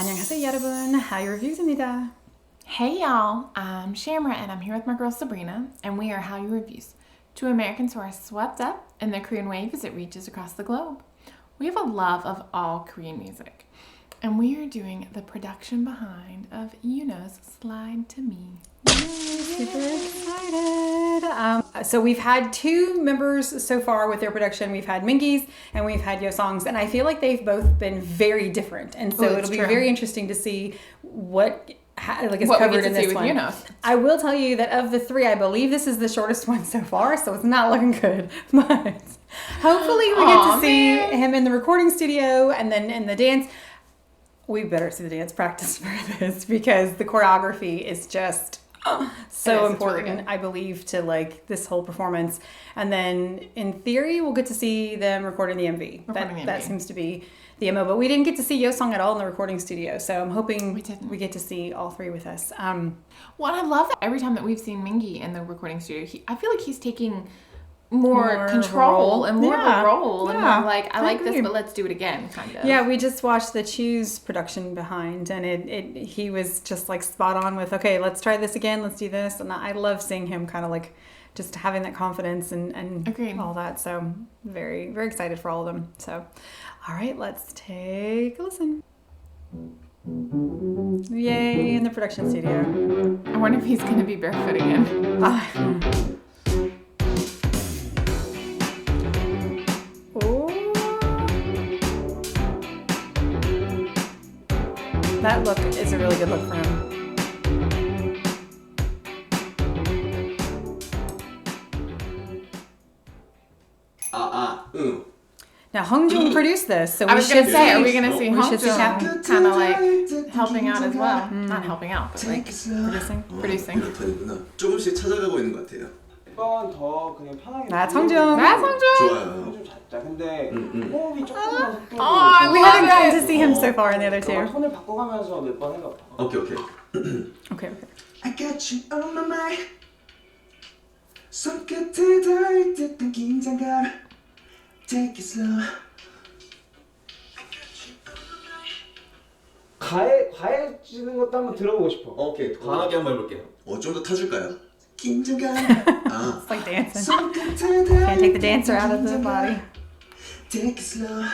안녕하세요 여러분, Hallyu Reviews입니다. Hey y'all, I'm Shamra and I'm here with my girl Sabrina, and we are Hallyu Reviews, two Americans who are swept up in the Korean wave as it reaches across the globe. We have a love of all Korean music, and we are doing the production behind of Yunho's Slide to Me. Super excited. So we've had two members so far with their production. We've had Mingi's and we've had Yeosang's, and I feel like they've both been very different. And so it'll be very interesting to see what is covered in this one. Yunho. I will tell you that of the three, I believe this is the shortest one so far, so it's not looking good. But hopefully we get to see him in the recording studio and then in the dance. We better see the dance practice for this because the choreography is just so important, really, I believe, to like this whole performance. And then in theory, we'll get to see them recording the MV. That seems to be the MO. But we didn't get to see Yeosang at all in the recording studio. So I'm hoping we get to see all three with us. Well, I love that every time that we've seen Mingi in the recording studio, I feel like he's taking more control and more of a role and more like, I like this, but let's do it again, kind of. Yeah, we just watched the Choose production behind, and he was just like spot on with, okay, let's try this again, let's do this. And I love seeing him kind of like just having that confidence and all that. So very, very excited for all of them. So, all right, let's take a listen. Yay, in the production studio. I wonder if he's going to be barefoot again. That look is a really good look for him. Now Hongjoong produced this, so I was going to say, are we going to see Hongjoong kind of like helping out as well? Not helping out, but like producing. 조금씩 찾아가고 있는 것 같아요. 더 그냥 편하게. That's Hongjoong. 좋아요. 좀 작다. 근데 호흡이 조금만 속도. We haven't gotten to see him so far in the other two. 톤을 바꿔가면서 몇 번 해봐. 오케이. Okay. I got you on my mind. 손끝에 닿을 듯한 긴장감. Take it slow. 과외 치는 것도 한번 들어보고 싶어. 오케이. 강하게 한번 해볼게요. 좀 더 타줄까요? 긴장감. It's like dancing. Can't take the dancer out of the body. Take it slow.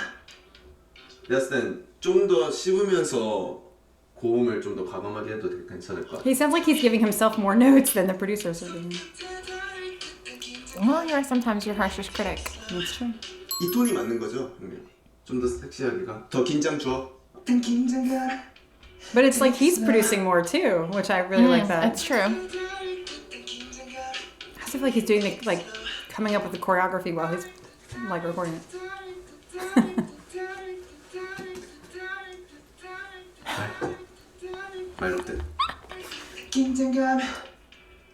됐을 땐 좀 더 씹으면서 고음을 좀 더 과감하게 해도 되게 괜찮을 것 같아. He sounds like he's giving himself more notes than the producers are doing. Well, you are sometimes your harshest critic. That's true. 이 톤이 맞는 거죠? 좀 더 섹시하게가. 더 긴장 줘. 긴장감. But it's like he's producing more too, which I really like that. That's true. I feel like he's doing like coming up with the choreography while he's like recording it. 말 어때? 긴장감.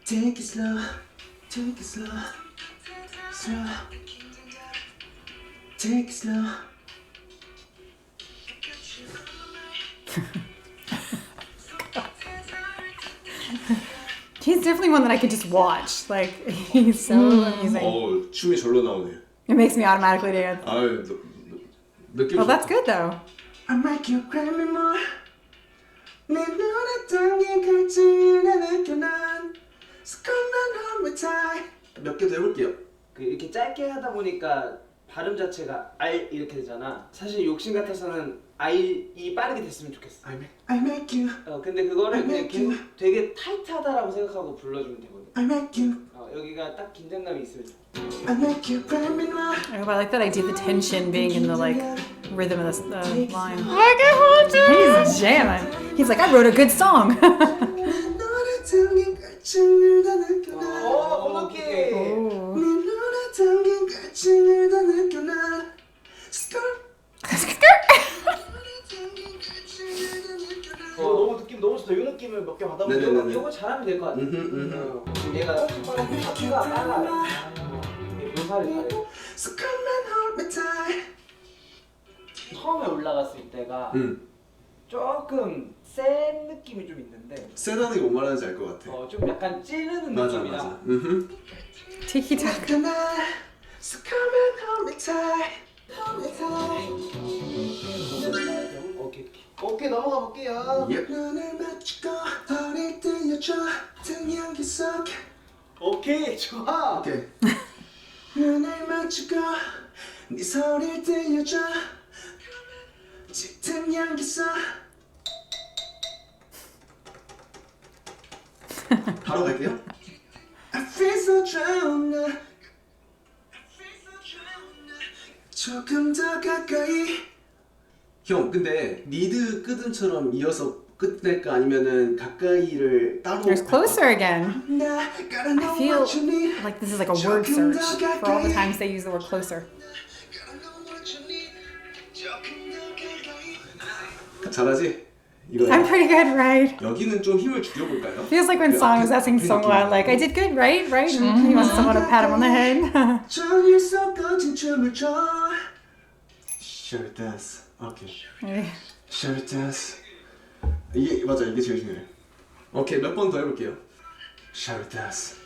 Take it slow. Take it slow. Slow. Take it slow. He's definitely one that I could just watch. Like he's so amazing. 춤이 절로 나오네. It makes me automatically dance. 느낌. Well, that's good though. I make you cry me more. 내 눈에 담긴 갈증을 느껴 난 Come on tight. 몇 개 더 해볼게요. 이렇게 짧게 하다 보니까 발음 자체가 R 이렇게 되잖아. 사실 욕심 같아서는 R이 빠르게 됐으면 좋겠어. I make you. 근데 그거를 그냥 되게 타이트하다라고 생각하고 불러주면 되거든. I make you. 여기가 딱 긴장감이 있으면 좋아. I make you cry me more. I like that idea, the tension being in the like rhythm of the line. He's jamming. He's like, I wrote a good song. 너무 느낌 너무 좋다. 이 느낌을 몇 개 받아보면 이거 잘하면 될 것 같아. 얘가 바퀴가 빨라. 묘사를 잘해. 처음에 올라갔을 때가 조금 센 느낌이 좀 있는데. 세다는 게 뭔 말하는지 알 것 같아. 좀 약간 찌르는 느낌이라. 맞아. Tiki taka. 오케이. 오케이 넘어가 볼게요. 예. 눈을 맞추고 허리 들려줘 등향기 속 오케이 좋아. 오케이. 눈을 맞추고 네 소리를 들려줘 짙은 향기 속 바로 갈게요. I feel so drowned now. 조금 더 가까이. 형 근데 리드 끄듬처럼 이어서 끝낼까 아니면은 가까이를 따로 There's closer again. I I feel like this is like a word search for all the times they use the word closer. 잘하지? 이거야. I'm pretty good, right? 여기는 좀 힘을 줄여볼까요? Feels like when Song was asking Seonghwa, like, I did good, right? Right? And he wants someone to pat him on the head. 저기 섞어진 춤을 춰. Sure does. 오케이. Okay. Sure does. 이게 맞아, 이게 제일 중요해. 오케이, 몇 번 더 해볼게요. Sure does.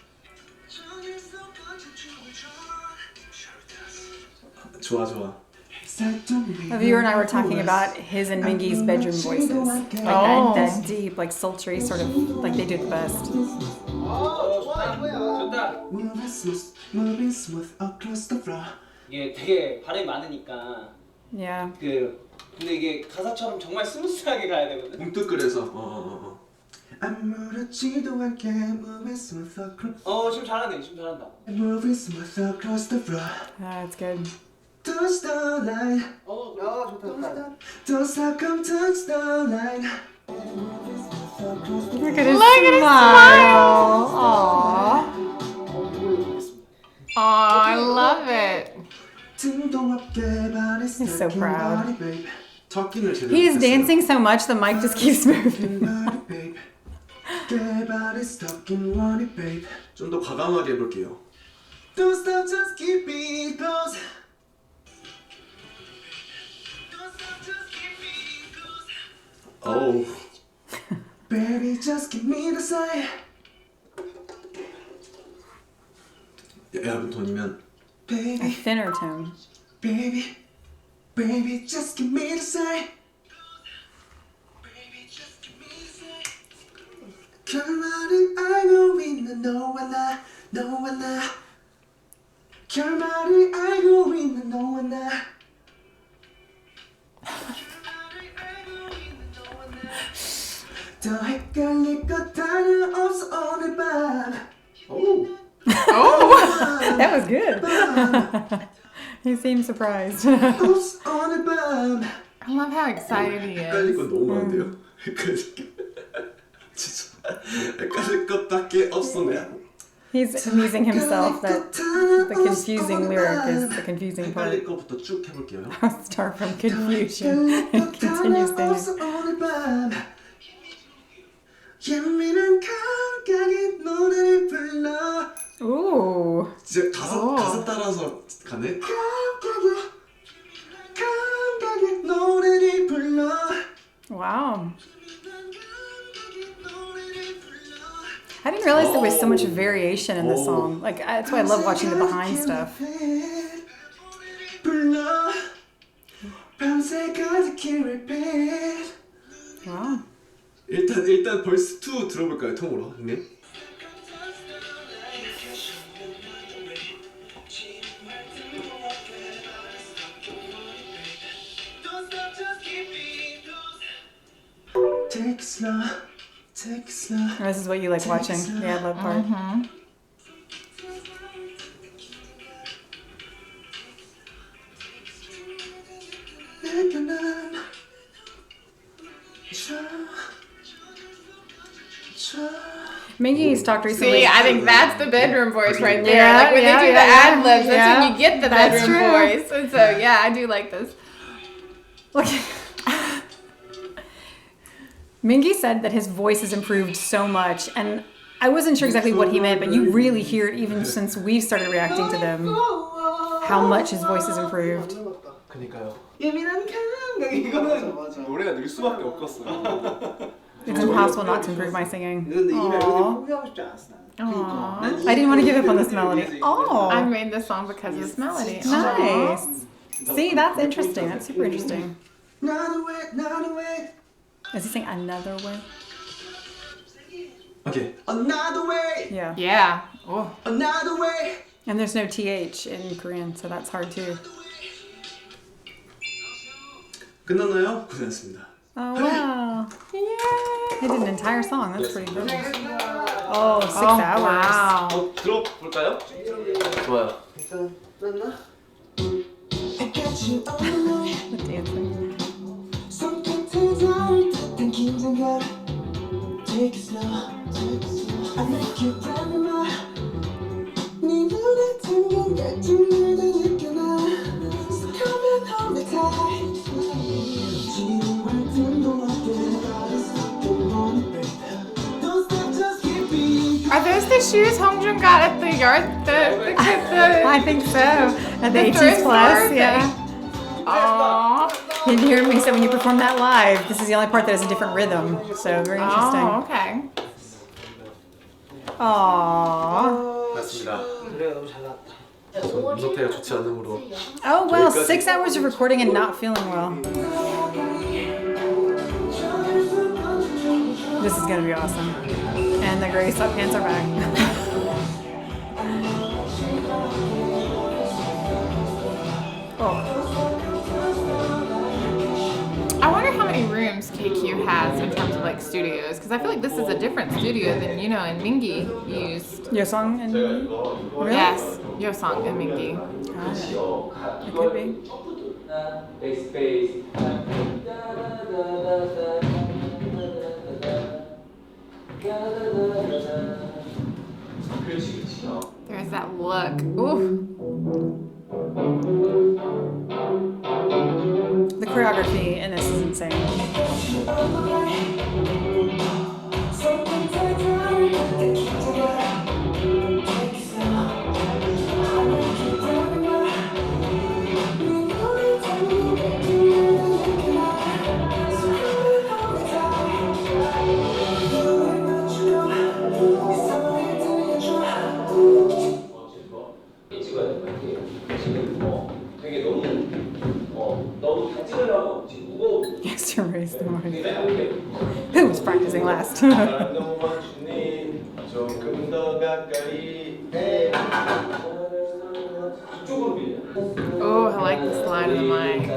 좋아, 좋아. A viewer and I were talking about his and Mingi's bedroom voices. Like that deep, like sultry sort of, like they do the best. 좋다. 좋다. Moving smooth across the floor. 이게 되게 발음이 많으니까 Yeah. 근데 이게 가사처럼 정말 스무스하게 가야 되거든. 뭉뚝거려서. 아무렇지도 않게 moving smooth across. 지금 잘하네. 지금 잘한다. Moving smooth across the floor. That's good. Touch the line. 좋다. Don't stop, come touch the line. Look at his smile. Aww. Oh, I love it. He's so proud. He is dancing so much, the mic just keeps moving. 좀 더 과감하게 해볼게요. Don't stop, just keep it close. Oh. Baby, just give me the sign. 얇은 톤이면 A Baby, thinner tone. baby, baby, just give me the sign. 결말은 알고 있는 너와 나, 너와 나. 결말을 알고 있는 너와 나. 더 헷갈릴 것 하나 없어 오늘 밤. 오. That was good. He seemed surprised. 없어 오늘 밤. I love how excited he 헷갈릴 is. 건 너무 많은데요? 헷갈릴 것밖에 없어 내가. He's amusing himself that the confusing lyric is the confusing part. 헷갈릴 것부터 쭉 해볼게요. Start from confusion and continue singing. 오늘 밤. 예민한 감각에 노래를 불러. Ooh. 진짜 가사 따라서 가네. 감각에 노래를 불러. Wow. I didn't realize there was so much variation in the song. Like, that's why I love watching the behind stuff. 불러. 밤새 가득히 repeat. Wow. 일단 벌스 2 들어볼까요, 통으로, 형님? Take it slow, take it slow. This is what you like watching. Yeah, I love part. 내게 난 Mingi's talked recently. See, I think that's the bedroom voice right there. Yeah, Like when yeah, they do yeah, the ad libs, that's yeah. when you get the That's bedroom true. voice. And so, yeah, I do like this. Look. Mingi said that his voice has improved so much, and I wasn't sure exactly what he meant, but you really hear it even since we've started reacting to them, how much his voice has improved. 그니까요. 예민한 감각 이거는 노래가 늘 수밖에 없겠어요. It's impossible not to improve my singing. 근데 이걸 이렇게 Aww. 포기하고 싶지 않았어 나는. Aww. I didn't want to give up on this melody. I Oh, made this song because of this melody. nice. See, that's interesting. That's super interesting. Not away, not away. Is he saying another way? Okay. Another way. Yeah. Yeah. Oh. Another way. And there's no TH in Korean, so that's hard too. 끝났나요? 고생했습니다. Oh, wow. Yeah. He did an entire song. That's pretty good. Oh, 6 Oh, hours. wow. 들어볼까요? 좋아요. 괜찮나? The dancing. Take it slow, take it slow. I make you brand new. 네 눈에 튕긴 갈증을 느껴나. So come and hold me tight. 지금 발등도 없게 don't want it, baby. Don't stop, just keep being. Are those the shoes Hongjoong got at the yard? I think so. At the The ATEEZ thrift Plus, store yeah. Aww. You didn't hear me say when you perform that live, this is the only part that has a different rhythm. So very interesting. Oh, okay. Aww. 맞습니다. 그래 너무 잘 나왔다. 전 상태가 좋지 않으므로 Oh well, 6 hours of recording and not feeling well. This is gonna be awesome. And the gray sweatpants are back. Oh. I wonder how many rooms KQ has in terms of like studios, because I feel like this is a different studio than Yunho and Mingi used. Yeosang and really? Yes, Yeosang and Mingi. It could be. There's that look. Ooh. The choreography in this is insane. Yes, to raise the noise. Who was practicing last? Oh, I like the slide of the mic.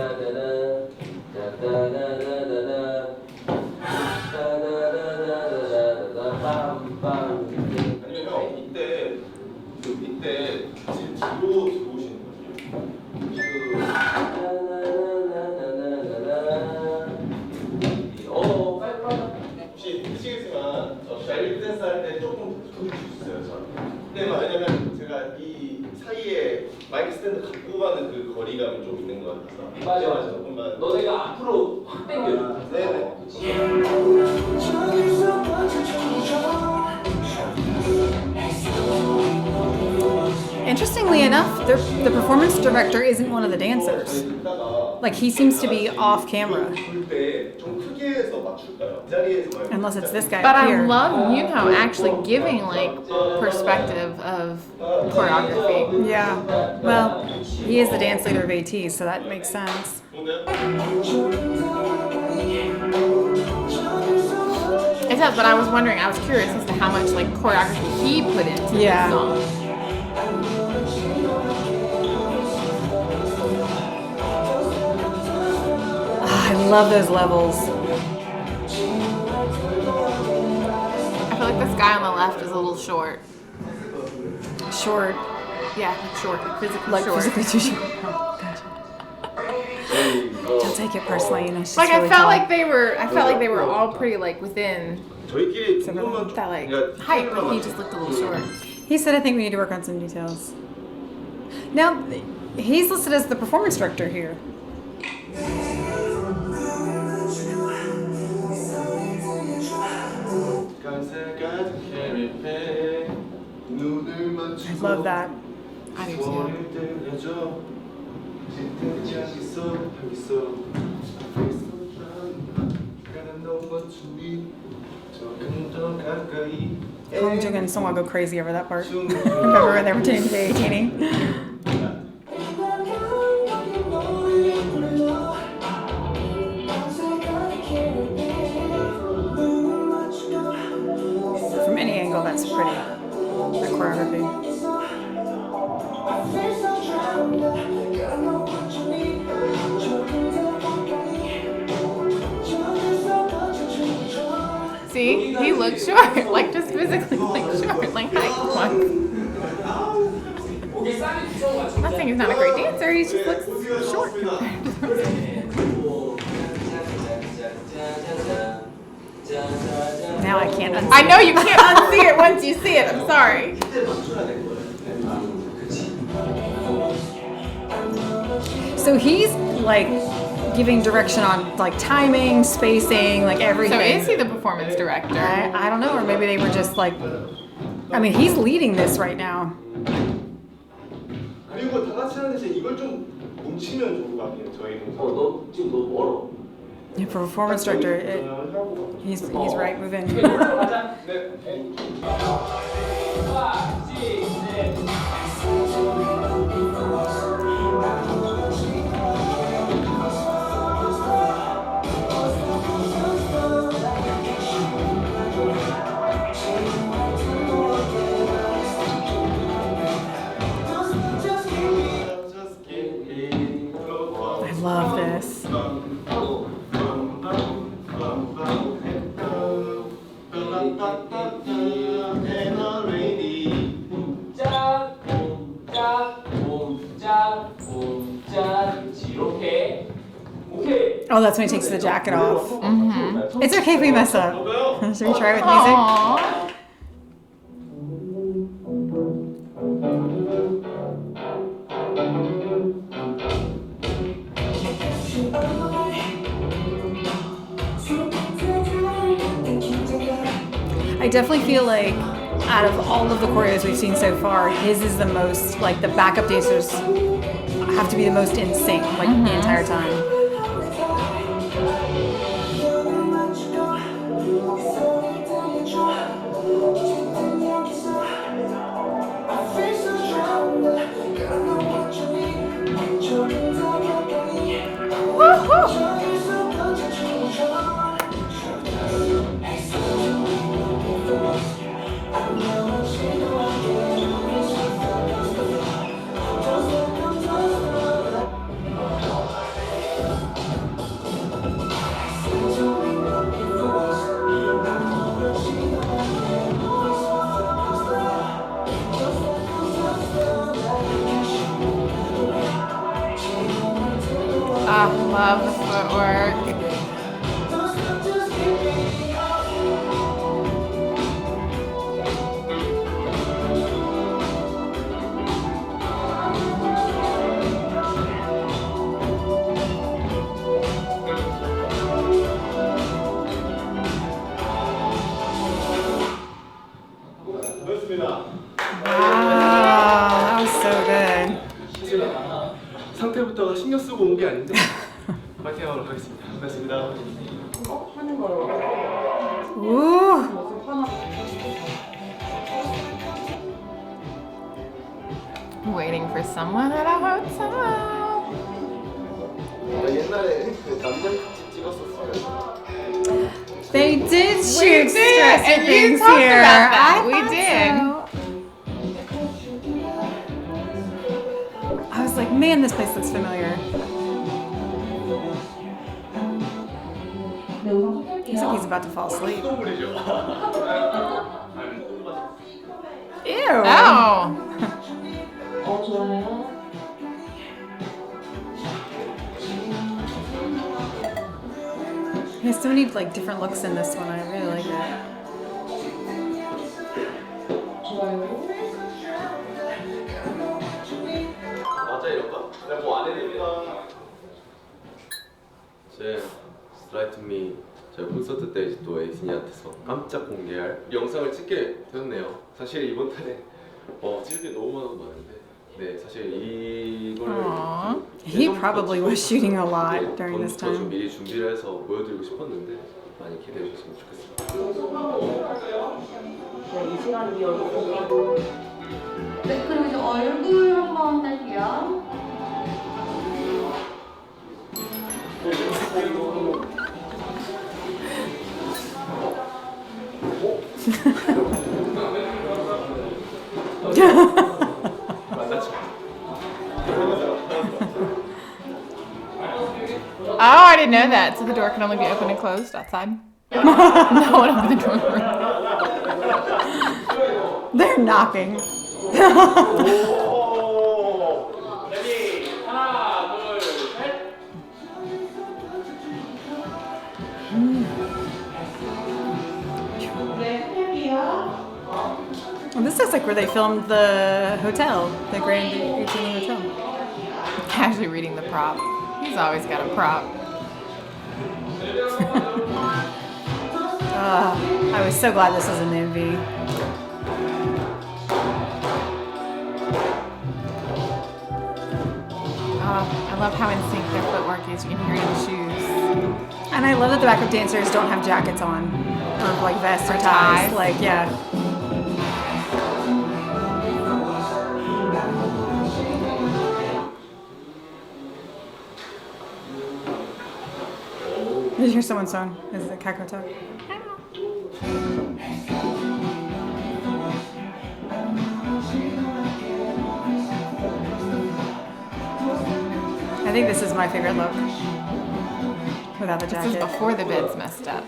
이때 지금 뒤로 들어오시는 거죠. 혹시 드시겠지만 저 벨리 댄스 할 때 조금 더 주셨어요, 저는. 근데 왜냐면 제가 이 사이에 마이크 스탠드 갖고 가는 그 거리감이 좀 있는 것 같아서. 맞아. 조금만. 너네가 앞으로 확 당겨줘. 네네. Interestingly enough, the performance director isn't one of the dancers. Like, he seems to be off camera. Unless it's this guy But up I here. love Yunho actually giving like perspective of choreography. Yeah. Well, he is the dance leader of ATEEZ, so that makes sense. It does, but I was wondering, I was curious as to how much like choreography he put into Yeah. this song. I love those levels. I feel like this guy on the left is a little short. Short. Yeah, like short, like physically Like short. physically too short. Oh, gotcha. Don't take it personally, you know, she's Like really I felt tall. like they were all pretty like within 저희끼리 궁금한 that like 그러니까 height, but he just looked a little short. He said, I think we need to work on some details. Now, he's listed as the performance director here. I love that. I do too. Hongjoong and Seonghwa go crazy over that part. Remember when they were pretending to be 18? See, he looks short, like just physically like short, like height-wise. I'm not saying he's not a great dancer, he just looks short compared to those. Now I can't unsee I know you can't unsee it once you see it, I'm sorry. So he's like giving direction on like timing, spacing, like everything. So is he the performance director? I don't know, or maybe they were just like. I mean, he's leading this right now. 그리고 다 같이 하는 대신 이걸 좀 뭉치면 좋을 것 같아요. 저희 동작. 너 지금 너무 멀어. Yeah, for performance director, he's right. Move in. 가자. 네. I love this. 짝, 짝, 짝, 짝. 이렇게. 오케이. Oh, that's when he takes the jacket off. It's okay if we mess up. Should we try with music? Aww. I definitely feel like out of all of the choreos we've seen so far, his is the most, like the backup dancers have to be the most in sync, like the entire time. I love the footwork. 고맙습니다. Wow, that was so good. 상태부터가 신경 쓰고 온 게 아닌데 파이팅 하도록 하겠습니다. 고맙습니다. Ooh. Waiting for someone at a hotel. 옛날에 그 남장집 찍었었어요. They did We shoot did, Stranger and you Things talked here. about that. I We thought did. so. I was like, man, this place looks familiar. Looks like he's about to fall asleep. 수돗물이죠. Ew. Oh. 좋아요. He has so many like different looks in this one. I really like it. 좋아요. 맞아 이런 거? 내가 뭐 안 해드립니다. 제 스트라이트 미 저희 콘서트 때 이제 또 에이티즈한테서 깜짝 공개할 영상을 찍게 되었네요. 사실 이번 달에 찍을 게 너무 많은데 네 사실 이거를 Aww. He probably was shooting a lot during this 좀 time. 미리 준비를 해서 보여드리고 싶었는데 많이 기대해 주셨으면 좋겠습니다. 네, 이 시간 이어서. 네, 그리고 이제 얼굴 한번 할게요. 만났죠. I didn't know that. So the door can only be opened and closed outside. No one opened the door. They're knocking. 레디 하나 둘 셋. Well, this looks like where they filmed the hotel, the Grand ATEEZ Hotel. Casually reading the prop. He's always got a prop. I was so glad this was in the MV. I love how in sync their footwork is. You can hear it in the shoes. And I love that the backup dancers don't have jackets on, or like vests or ties. Like, yeah. Did you hear someone's song? Is it Kakota? I think this is my favorite look. Without the This jacket. is before the bed's messed up.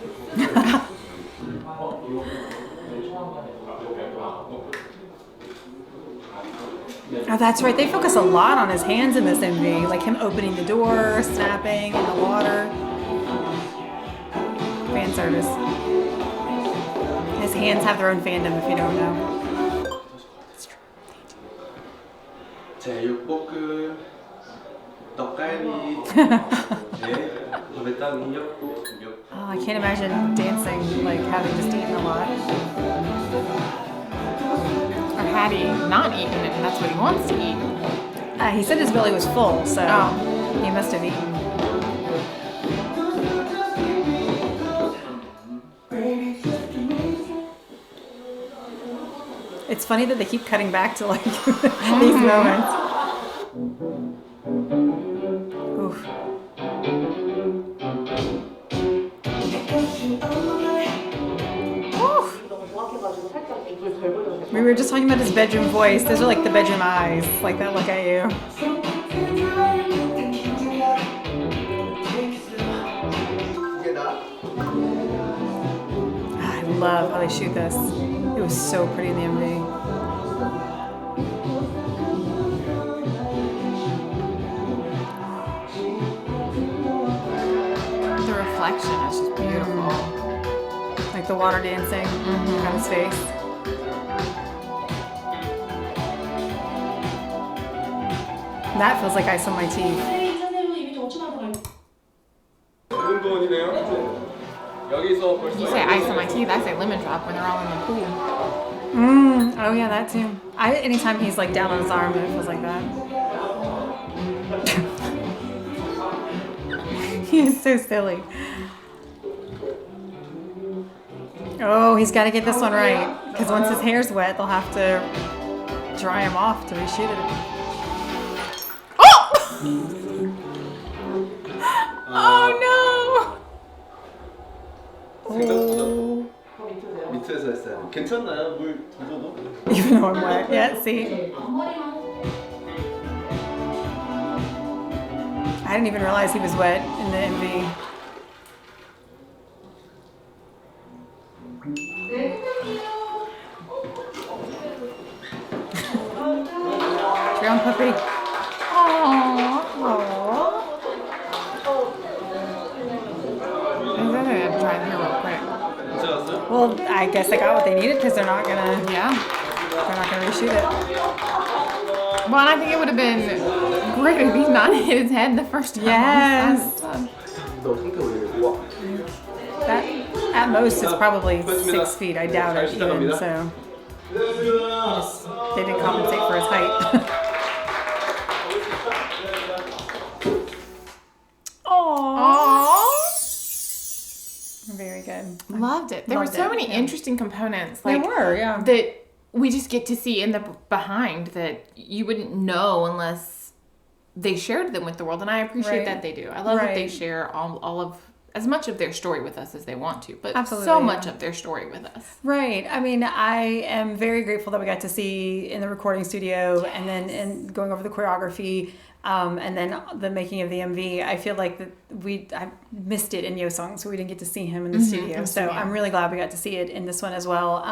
Oh, that's right. They focus a lot on his hands in this MV, like him opening the door, snapping in the water. Fan service. His hands have their own fandom, if you don't know. 제육볶음, 떡갈비, 밥에다 미역국, Oh, I can't imagine dancing, like having just eaten a lot. Or had he not eaten it, and that's what he wants to eat. He said his belly was full, so Oh. he must have eaten. It's funny that they keep cutting back to like these moments. Oof. Oof. We were just talking about his bedroom voice. Those are like the bedroom eyes, like that look at you. I love how they shoot this. It was so pretty in the MV. The reflection is just beautiful. Like the water dancing on his face. That feels like ice on my teeth. 좋은 돈이네요. 여기서 벌써 You say ice on my teeth, I say lemon drop when they're all in the pool. Oh yeah, that too. Anytime he's like down on his arm, it feels like that. He is so silly. Oh, he's got to get this one right. Because once his hair's wet, they'll have to dry him off to reshoot it. Oh Oh. 밑에서 했어요. 괜찮나요? 물 젖어도? Even though I'm wet. Yeah, see? I didn't even realize he was wet in the MV. Drown puppy. Aww. no! I'm gonna try the hair real quick. 괜찮았어요? Well, I guess they got what they needed because they're not gonna Yeah. reshoot it. Well, and I think it would have been great if he not hit his head the first time. Yes. 너 상태 왜 이래? 우와. That at most is probably 6 feet. I doubt it even. So they didn't compensate for his height. Aww. Very good. Loved it. There were Loved so it, many yeah. interesting components. They Like, were, yeah. that we just get to see in the behind that you wouldn't know unless they shared them with the world, and I appreciate Right. that they do. I love that they Right. share all of as much of their story with us as they want to, but Absolutely, so much of their story with us. Right. I mean, I am very grateful that we got to see in the recording studio and then in going over the choreography and then the making of the MV. I feel like that I missed it in Yeosang, so we didn't get to see him in the studio. So I'm really glad we got to see it in this one as well,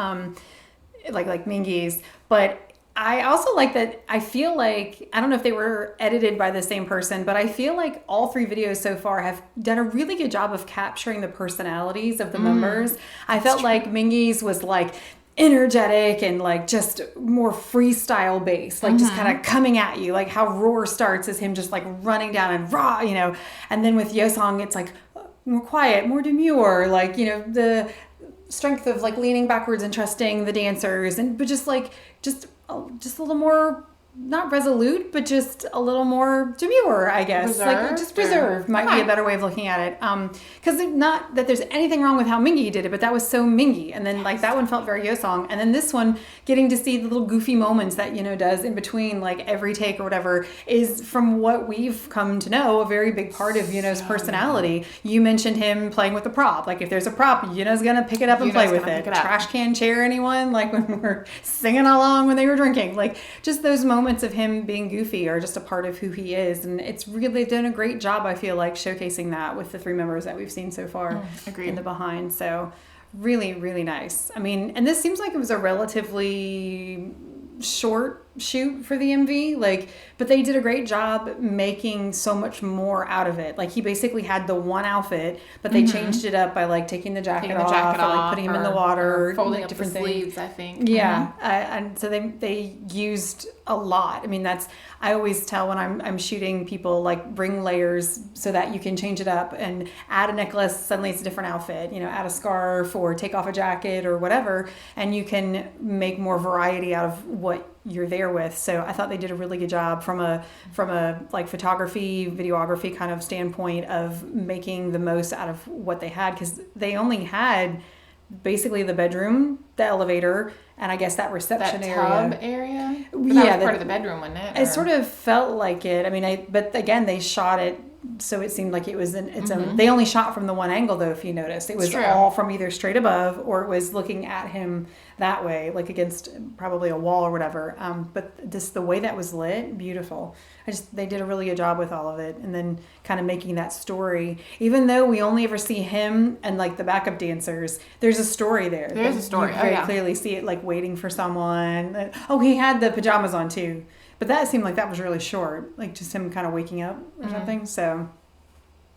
like Mingi's. But I also like that. I feel like, I don't know if they were edited by the same person, but I feel like all 3 videos so far have done a really good job of capturing the personalities of the members. I felt like Mingi's was like energetic and like just more freestyle based, like just kind of coming at you, like how Roar starts is him just like running down and raw, you know, and then with Yeosang it's like more quiet, more demure, like, you know, the strength of like leaning backwards and trusting the dancers, and but just a little more, not resolute, but just a little more demure, I guess. Reserved, like just reserved might be a better way of looking at it. Because not that there's anything wrong with how Mingi did it, but that was so Mingi. And then like that one felt very Yeosang. And then this one, getting to see the little goofy moments that Yunho does in between like every take or whatever, is from what we've come to know a very big part of Yunho's personality. You mentioned him playing with the prop. Like if there's a prop, Yunho's gonna pick it up and play with it. Trash can chair anyone? Like when we're singing along when they were drinking. Like just those moments of him being goofy are just a part of who he is, and it's really done a great job, I feel like, showcasing that with the 3 members that we've seen so far in the behind. So really, really nice. I mean, and this seems like it was a relatively short shoot for the MV, like, but they did a great job making so much more out of it. Like he basically had the one outfit, but they changed it up by like taking the jacket off, or like putting him in the water, or folding like, up different the things. sleeves, I think. Yeah, and so they used a lot. I mean, that's, I always tell when I'm shooting people, like bring layers so that you can change it up and add a necklace, suddenly it's a different outfit, you know, add a scarf or take off a jacket or whatever, and you can make more variety out of what you're there with. So I thought they did a really good job from a like photography, videography kind of standpoint of making the most out of what they had, because they only had basically the bedroom, the elevator, and I guess that reception tub area. But that was part of the bedroom, wasn't it? It sort of felt like it. I mean, but again, they shot it so it seemed like it was in its own. They only shot from the one angle, though. If you noticed, it was all from either straight above or it was looking at him that way, like against probably a wall or whatever. But just the way that was lit, beautiful. They did a really good job with all of it, and then kind of making that story. Even though we only ever see him and like the backup dancers, there's a story there. There's a story. You very clearly see it, like waiting for someone. Oh, he had the pajamas on too. But that seemed like that was really short, like just him kind of waking up or something. So,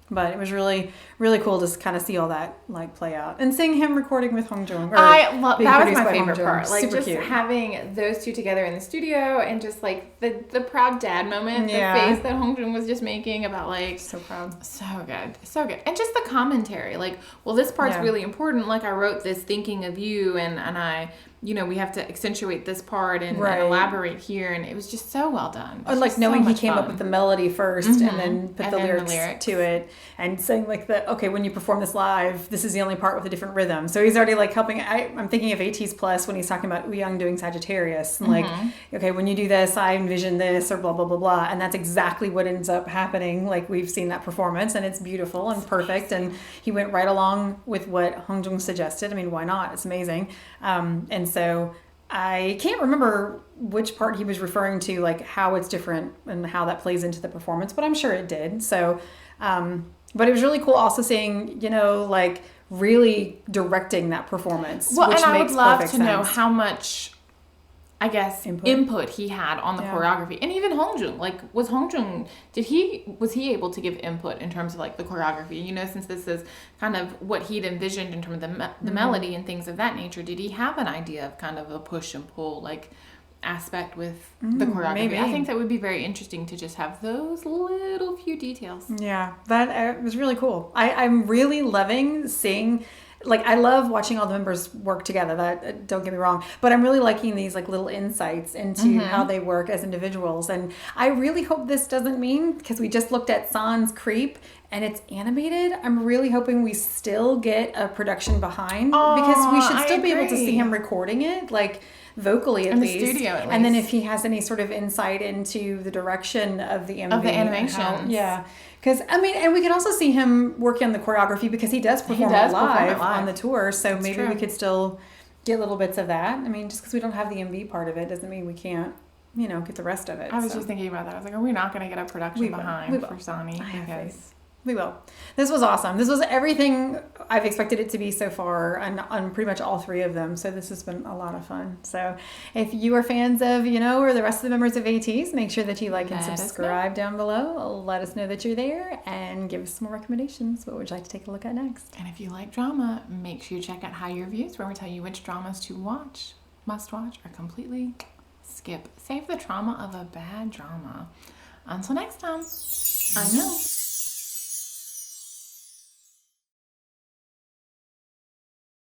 but it was really, really cool to kind of see all that like play out and seeing him recording with Hongjoong. I love that. Was my favorite Hongjoong. part. Like super just cute. having those two together in the studio and just like the proud dad moment, the face that Hongjoong was just making about like so proud, so good, and just the commentary. Like, well, this part's really important. Like I wrote this thinking of you, and I. You know, we have to accentuate this part and elaborate here, and it was just so well done. Or like knowing he came up with the melody first and then put the lyrics to it, and saying like okay, when you perform this live, this is the only part with a different rhythm. So he's already like helping. I'm thinking of ATEEZ Plus when he's talking about Wooyoung doing Sagittarius, and like, okay, when you do this, I envision this, or blah blah blah blah, and that's exactly what ends up happening. Like we've seen that performance, and it's beautiful and perfect, and he went right along with what Hongjoong suggested. I mean, why not? It's amazing, and so I can't remember which part he was referring to, like how it's different and how that plays into the performance, but I'm sure it did. So, but it was really cool also seeing, you know, like really directing that perforence. Well, which and I makes would love perfect to know sense. how much, I guess, input he had on the choreography, and even Hongjoong. Like, was he able to give input in terms of like the choreography? You know, since this is kind of what he'd envisioned in terms of the melody and things of that nature. Did he have an idea of kind of a push and pull like aspect with the choreography? Maybe. I think that would be very interesting to just have those little few details. Yeah, that was really cool. I'm really loving seeing. Like, I love watching all the members work together, that don't get me wrong, but I'm really liking these like little insights into how they work as individuals. And I really hope this doesn't mean, because we just looked at San's Creep and it's animated, I'm really hoping we still get a production behind, because we should still be able to see him recording it. Like, vocally at In the least. studio, at And then least. if he has any sort of insight into the direction of the MV. Of the and animations. Yeah. Because, I mean, and we can also see him working on the choreography because he does perform, does it, perform live it live. on the tour. So That's maybe true. we could still get little bits of that. I mean, just because we don't have the MV part of it doesn't mean we can't, get the rest of it. I was so. just thinking about that. I was like, are we not going to get a production We will. behind We will. for Sony? I have Because faith. We will. This was awesome. This was everything I've expected it to be so far on pretty much all three of them. So this has been a lot of fun. So if you are fans of, or the rest of the members of ATEEZ, make sure that you like and Let us subscribe down below. Let us know that you're there and give us some more recommendations. What would you like to take a look at next? And if you like drama, make sure you check out Hallyu Reviews, where we tell you which dramas to watch, must watch, or completely skip. Save the trauma of a bad drama. Until next time, I know.